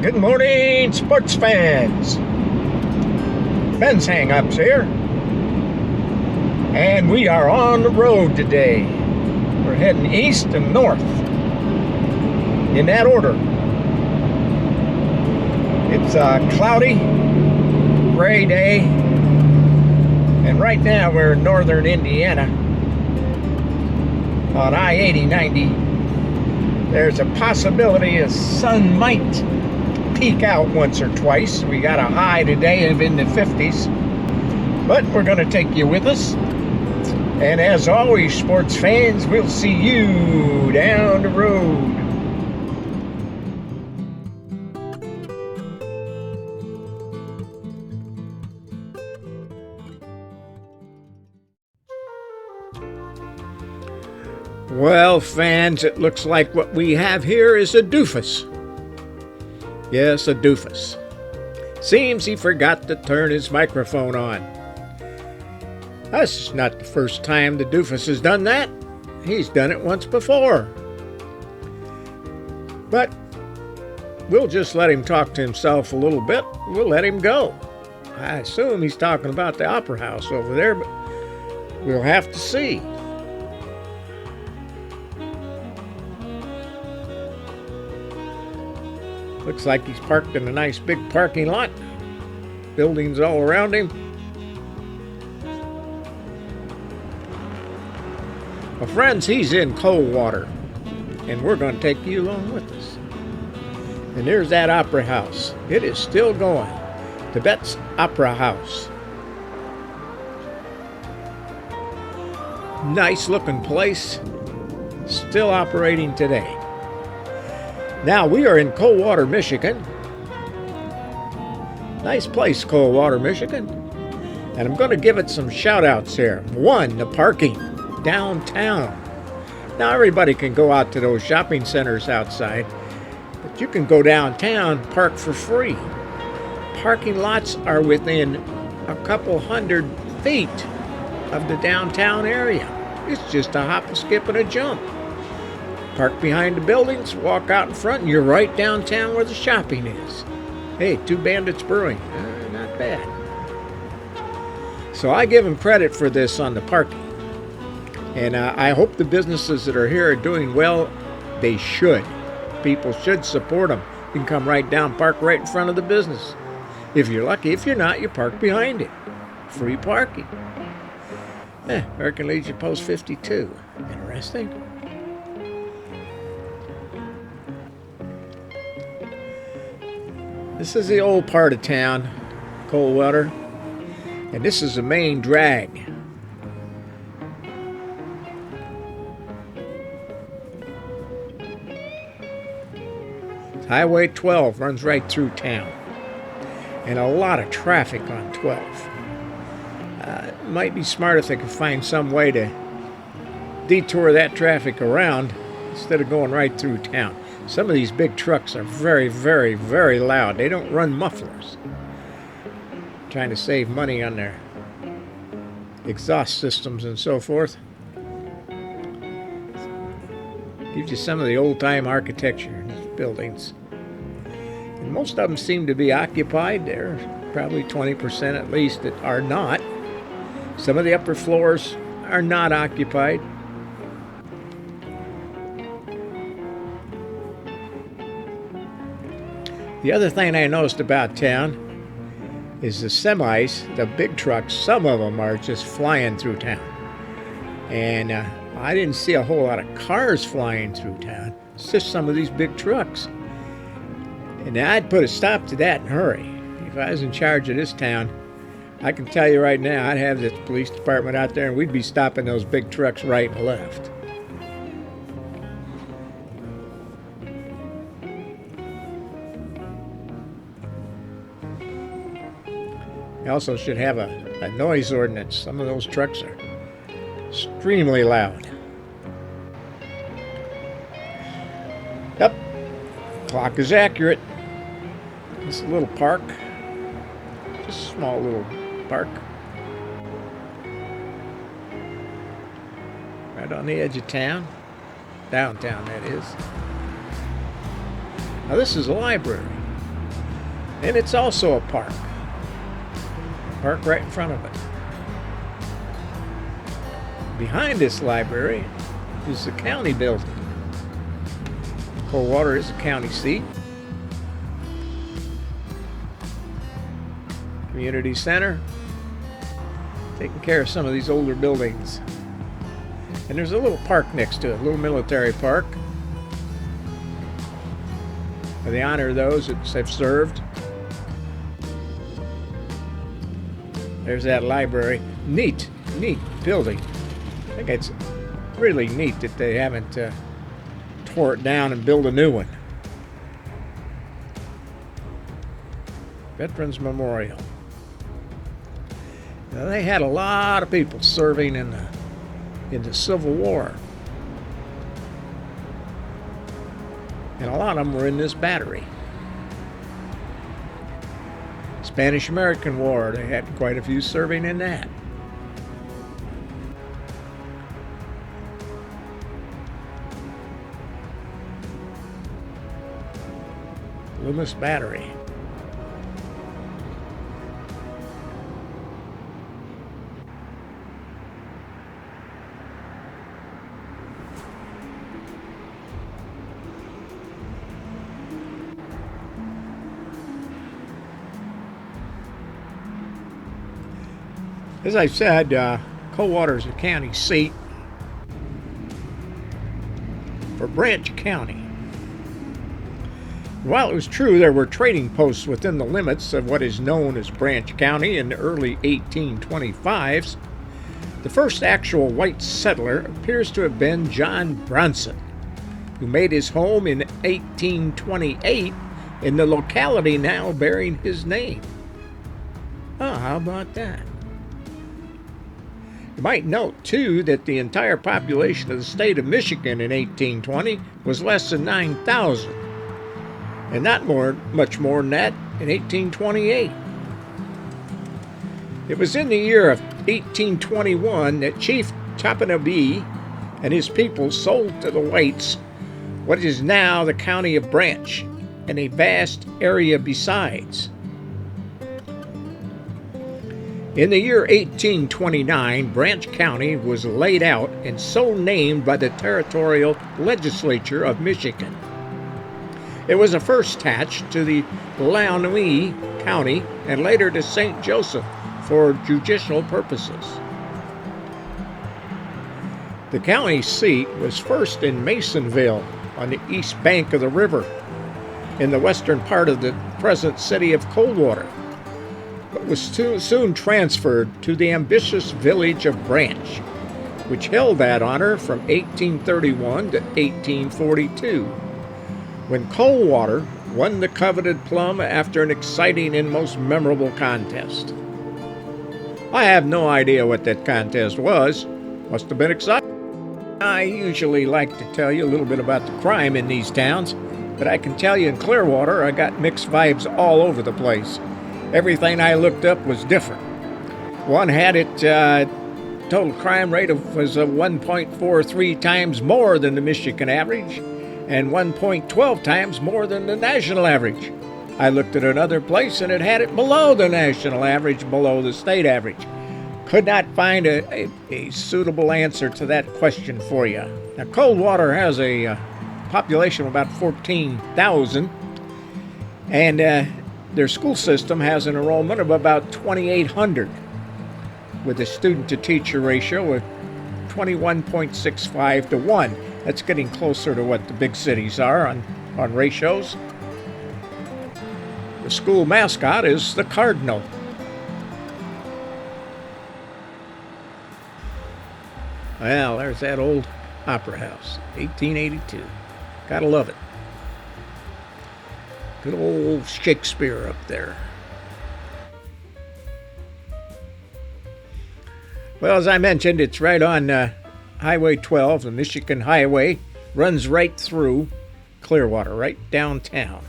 Good morning, sports fans. Ben's Hang-Ups here. And we are on the road today. We're heading east and north. In that order. It's a cloudy, gray day. And right now we're in northern Indiana on I-80-90. There's a possibility a sun might peek out once or twice. We got a high today of in the 50s. But we're going to take you with us. And as always, sports fans, we'll see you down the road. Well, fans, it looks like what we have here is a doofus. Yes, a doofus. Seems he forgot to turn his microphone on. That's not the first time the doofus has done that. He's done it once before. But we'll just let him talk to himself a little bit. We'll let him go. I assume he's talking about the Opera House over there, but we'll have to see. Looks like he's parked in a nice big parking lot. Buildings all around him. Well, friends, he's in Coldwater, and we're going to take you along with us. And there's that Opera House. It is still going. Tibet's Opera House. Nice looking place. Still operating today. Now, we are in Coldwater, Michigan. Nice place, Coldwater, Michigan. And I'm going to give it some shout-outs here. One, the parking downtown. Now, everybody can go out to those shopping centers outside, but you can go downtown, park for free. Parking lots are within a couple hundred feet of the downtown area. It's just a hop, a skip, and a jump. Park behind the buildings, walk out in front, and you're right downtown where the shopping is. Hey, Two Bandits Brewing. Not bad. So I give them credit for this on the parking. And I hope the businesses that are here are doing well. They should. People should support them. You can come right down, park right in front of the business. If you're lucky. If you're not, you park behind it. Free parking. American Legion Post 52. Interesting. This is the old part of town, Coldwater, and this is the main drag. Highway 12 runs right through town, and a lot of traffic on 12. It might be smart if they could find some way to detour that traffic around instead of going right through town. Some of these big trucks are very, very, very loud. They don't run mufflers. Trying to save money on their exhaust systems and so forth. Gives you some of the old-time architecture in these buildings. And most of them seem to be occupied. There are probably 20% at least that are not. Some of the upper floors are not occupied. The other thing I noticed about town is the semis, the big trucks, some of them are just flying through town. And I didn't see a whole lot of cars flying through town. It's just some of these big trucks. And I'd put a stop to that in a hurry. If I was in charge of this town, I can tell you right now, I'd have the police department out there and we'd be stopping those big trucks right and left. You also should have a noise ordinance. Some of those trucks are extremely loud. Yep, clock is accurate. This little park, just a small little park. Right on the edge of town. Downtown, that is. Now this is a library. And it's also a park. Park right in front of it. Behind this library is the county building. Coldwater is the county seat. Community center. Taking care of some of these older buildings. And there's a little park next to it, a little military park. For the honor of those that have served. There's that library. Neat building. I think it's really neat that they haven't tore it down and built a new one. Veterans Memorial. Now, they had a lot of people serving in the Civil War. And a lot of them were in this battery. Spanish-American War, they had quite a few serving in that. Loomis Battery. As I said, Coldwater is a county seat for Branch County. While it was true there were trading posts within the limits of what is known as Branch County in the early 1825s, the first actual white settler appears to have been John Bronson, who made his home in 1828 in the locality now bearing his name. Oh, how about that? You might note, too, that the entire population of the state of Michigan in 1820 was less than 9,000, and not much more than that in 1828. It was in the year of 1821 that Chief Tappanabee and his people sold to the whites what is now the county of Branch and a vast area besides. In the year 1829, Branch County was laid out and so named by the territorial legislature of Michigan. It was first attached to the Launui County and later to St. Joseph for judicial purposes. The county seat was first in Masonville on the east bank of the river in the western part of the present city of Coldwater, but was soon transferred to the ambitious village of Branch, which held that honor from 1831 to 1842, when Coldwater won the coveted plum after an exciting and most memorable contest. I have no idea what that contest was. Must have been exciting. I usually like to tell you a little bit about the crime in these towns, but I can tell you in Clearwater I got mixed vibes all over the place. Everything I looked up was different. One had it total crime rate was 1.43 times more than the Michigan average and 1.12 times more than the national average. I looked at another place and it had it below the national average, below the state average. Could not find a suitable answer to that question for you. Now, Coldwater has a population of about 14,000, and their school system has an enrollment of about 2,800, with a student-to-teacher ratio of 21.65 to 1. That's getting closer to what the big cities are on ratios. The school mascot is the Cardinal. Well, there's that old opera house, 1882. Gotta love it. Good old Shakespeare up there. Well, as I mentioned, it's right on Highway 12. The Michigan Highway runs right through Clearwater, right downtown.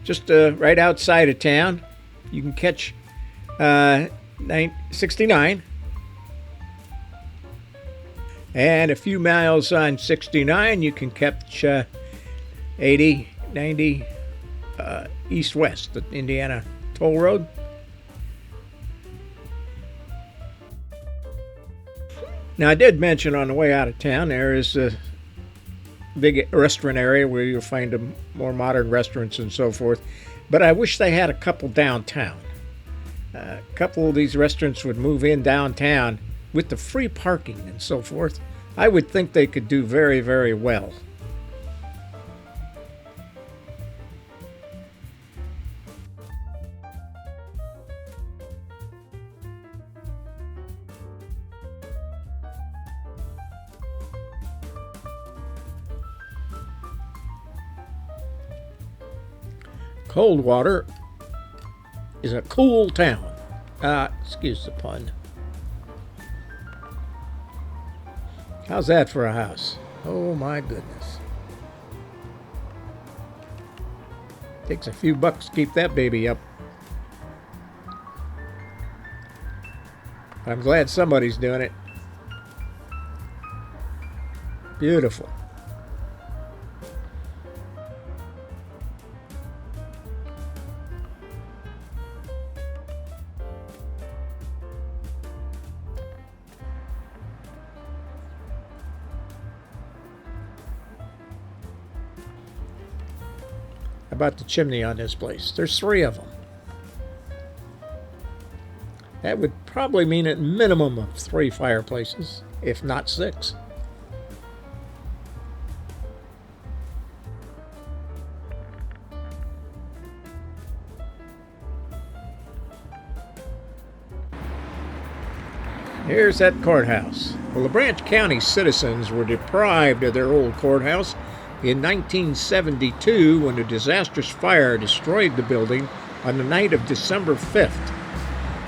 Just right outside of town, you can catch 69. And a few miles on 69, you can catch 80, 90, east-west, the Indiana toll road. Now, I did mention on the way out of town there is a big restaurant area where you'll find more modern restaurants and so forth. But I wish they had a couple downtown. A couple of these restaurants would move in downtown with the free parking and so forth. I would think they could do very, very well. Coldwater is a cool town. Excuse the pun. How's that for a house? Oh my goodness. Takes a few bucks to keep that baby up. I'm glad somebody's doing it. Beautiful. About the chimney on this place. There's 3 of them. That would probably mean a minimum of 3 fireplaces, if not 6. Here's that courthouse. Well, the Branch County citizens were deprived of their old courthouse in 1972 when a disastrous fire destroyed the building on the night of December 5th.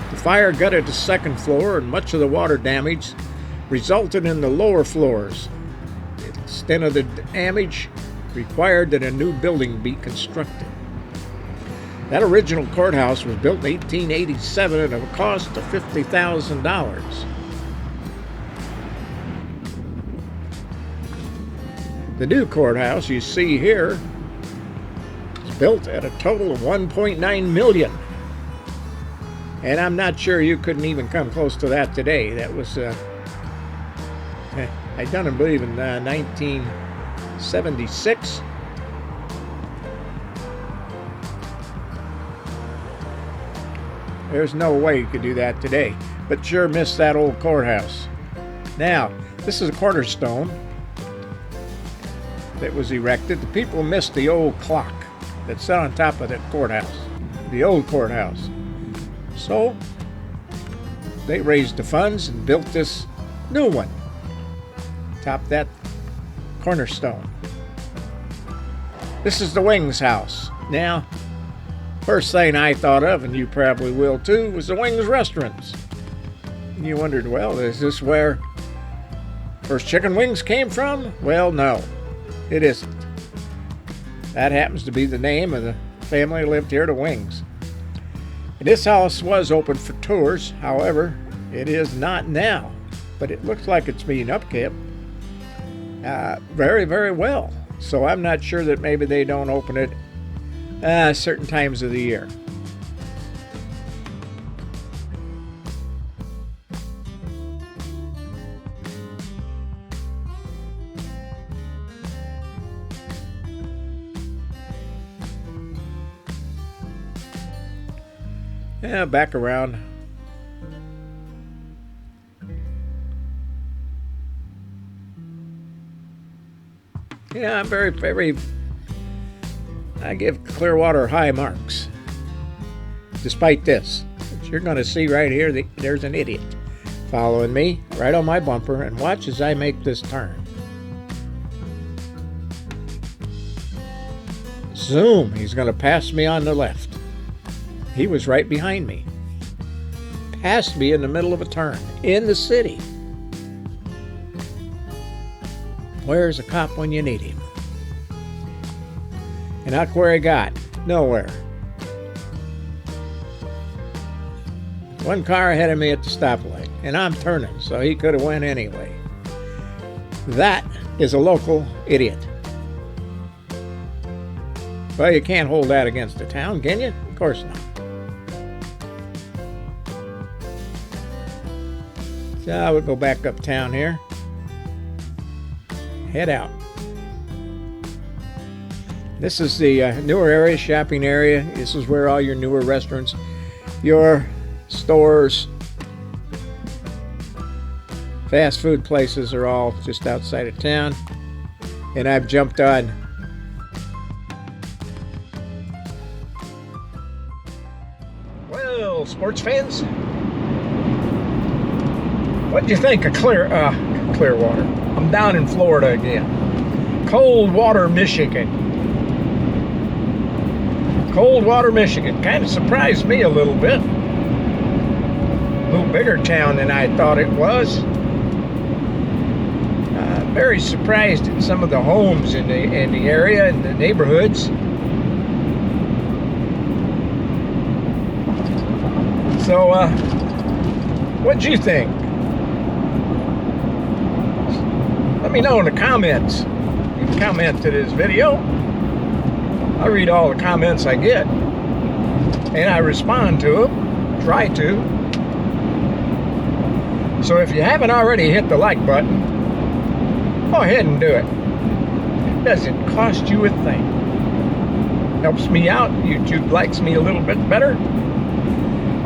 The fire gutted the 2nd floor and much of the water damage resulted in the lower floors. The extent of the damage required that a new building be constructed. That original courthouse was built in 1887 at a cost of $50,000. The new courthouse you see here is built at a total of $1.9 million. And I'm not sure you couldn't even come close to that today. That was, I don't believe in 1976. There's no way you could do that today, but sure miss that old courthouse. Now, this is a cornerstone that was erected. The people missed the old clock that sat on top of that courthouse, the old courthouse. So they raised the funds and built this new one, top that cornerstone. This is the Wings house. Now, first thing I thought of, and you probably will too, was the Wings restaurants. And you wondered, well, is this where first chicken wings came from? Well, no. It isn't. That happens to be the name of the family who lived here, the Wings. And this house was open for tours. However, it is not now. But it looks like it's being upkept very, very well. So I'm not sure that maybe they don't open it certain times of the year. Yeah, back around. Yeah, I'm very, I give Clearwater high marks. Despite this, you're going to see right here, there's an idiot following me right on my bumper, and watch as I make this turn. Zoom, he's going to pass me on the left. He was right behind me. Passed me in the middle of a turn in the city. Where's a cop when you need him? And look where he got. Nowhere. One car ahead of me at the stoplight, and I'm turning, so he could have went anyway. That is a local idiot. Well, you can't hold that against the town, can you? Of course not. So we'll go back uptown here. Head out. This is the newer area, shopping area. This is where all your newer restaurants, your stores, fast food places are all just outside of town. And I've jumped on well, sports fans, what do you think of Clearwater? I'm down in Florida again. Coldwater, Michigan. Coldwater, Michigan. Kind of surprised me a little bit. A little bigger town than I thought it was. Very surprised at some of the homes in the area and the neighborhoods. So, what'd you think? Let me know in the comments. You can comment to this video. I read all the comments I get, and I respond to them, try to. So if you haven't already hit the like button, go ahead and do it. It doesn't cost you a thing. Helps me out. YouTube likes me a little bit better.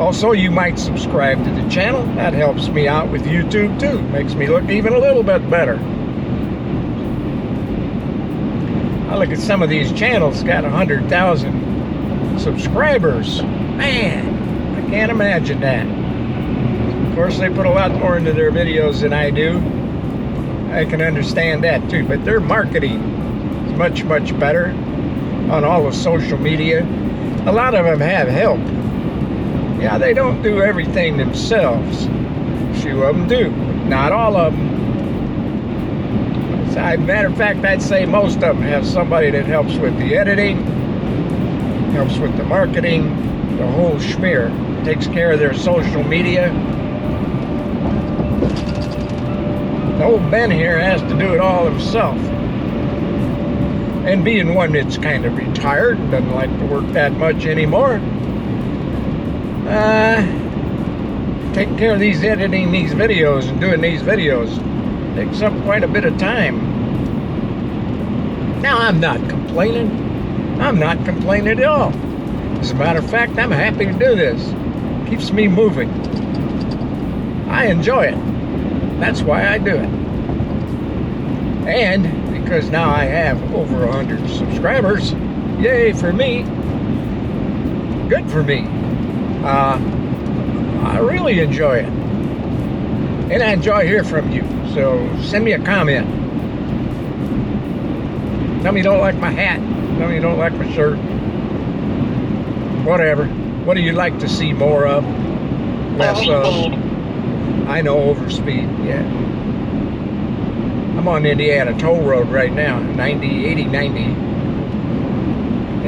Also, you might subscribe to the channel. That helps me out with YouTube too. Makes me look even a little bit better. I look at some of these channels, got 100,000 subscribers. Man, I can't imagine that. Of course, they put a lot more into their videos than I do. I can understand that too, but their marketing is much, much better on all the social media. A lot of them have help. Yeah, they don't do everything themselves. A few of them do, but not all of them. As a matter of fact, I'd say most of them have somebody that helps with the editing, helps with the marketing, the whole schmear, takes care of their social media. Old Ben here has to do it all himself. And being one that's kind of retired, doesn't like to work that much anymore, taking care of these, editing these videos and doing these videos takes up quite a bit of time. Now, I'm not complaining. I'm not complaining at all. As a matter of fact, I'm happy to do this. Keeps me moving. I enjoy it. That's why I do it. And because now I have over 100 subscribers, yay for me. Good for me. I really enjoy it. And I enjoy hearing from you. So send me a comment. Tell me you don't like my hat. Tell me you don't like my shirt. Whatever. What do you like to see more of? Less of? I know, overspeed, yeah. I'm on Indiana toll road right now, 90, 80, 90.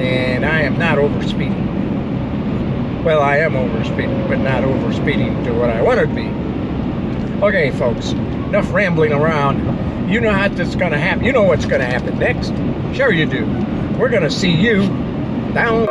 And I am not overspeeding. Well, I am overspeeding, but not overspeeding to what I want to be. Okay, folks, enough rambling around. You know how this is going to happen. You know what's going to happen next. Sure you do. We're going to see you down